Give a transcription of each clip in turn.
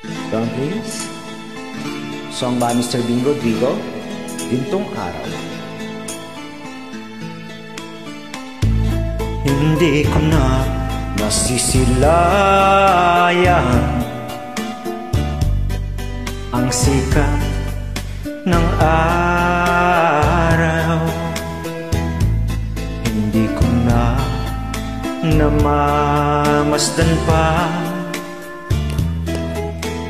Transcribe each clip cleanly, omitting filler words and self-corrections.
Down please. Song by Mr. Bing Rodrigo, Gintong Araw. Hindi ko na masisilayan ang sikat ng araw. Hindi ko na namamasdan pa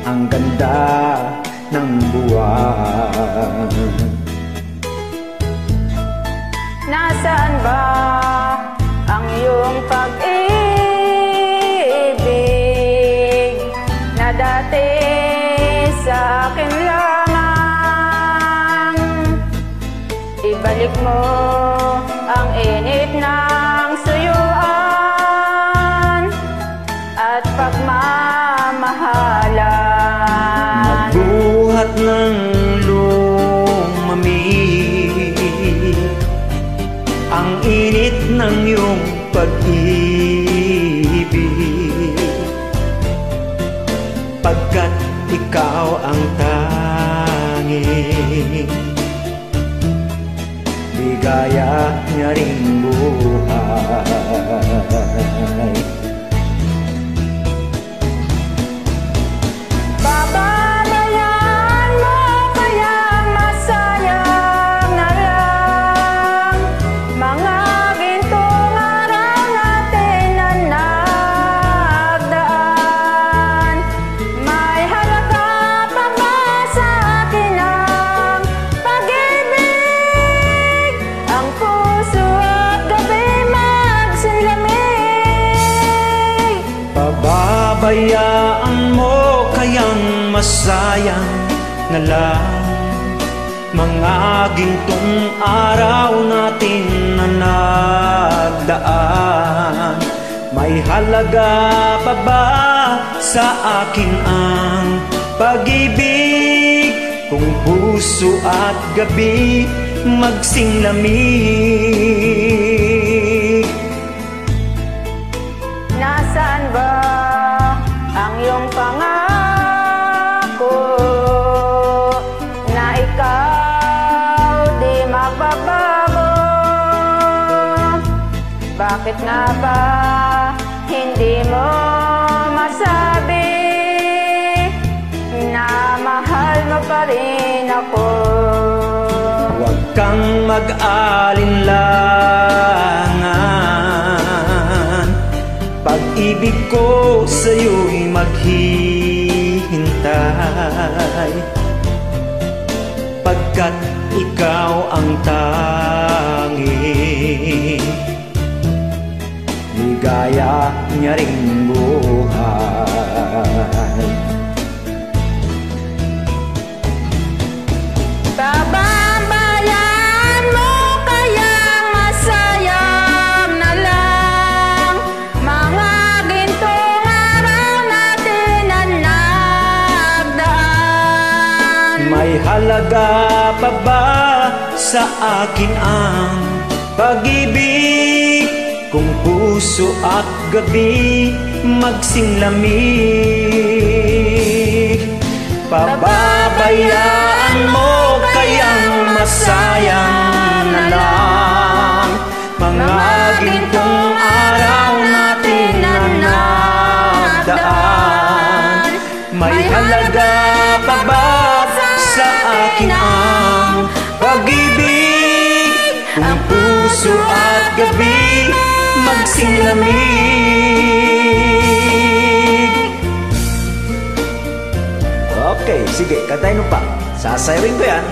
ang ganda ng buwan. Nasaan ba ang iyong pag-ibig na dati sa akin lamang? Ibalik mo ang init ng suyuan at pagmamahalan. Magbuhat ng lumamig ang init ng iyong pag-ibig, pagkat ikaw ang tanging ligaya niya ring buhay. Bababayaan mo kayang masayang na lang mga gintong araw natin na nagdaan. May halaga pa ba sa akin ang pag-ibig? Ang puso at gabi magsilamig. Pababayaan mo kayang masayang na lang mga gintong araw natin na nagdaan. May halaga pa ba sa akin ang pag-ibig? Kung puso at gabi magsinglamig. Nasaan ba ang iyong pangako na ikaw di magbabago? Bakit nga ba hindi mo masabi na mahal mo pa rin ako? Huwag kang mag-alinlangan, pag-ibig ko sa'yo'y maghihintay, pagkat ikaw ang tanging ligaya niya ring buhay. Bababayaan mo kayang masayang na lang mga gintong araw natin na nagdaan. May halaga pa ba sa akin ang pag-ibig? Kung puso at gabi magsinglamig. Pababayaan mo kayang masayang na lang mga gintong araw natin na nagdaan. May halaga pa ba sa akin ang pag-ibig? Kung puso at gabi magsinglamig. Okay, sige, kantayin mo pa. Sasayawin ko yan.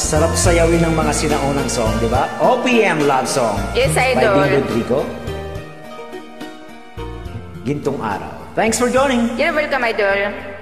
Sarap sayawin ng mga sinaunang song, di ba? OPM love song. Yes, By idol. Bing Rodrigo, Gintong Araw. Thanks for joining. You're welcome, idol.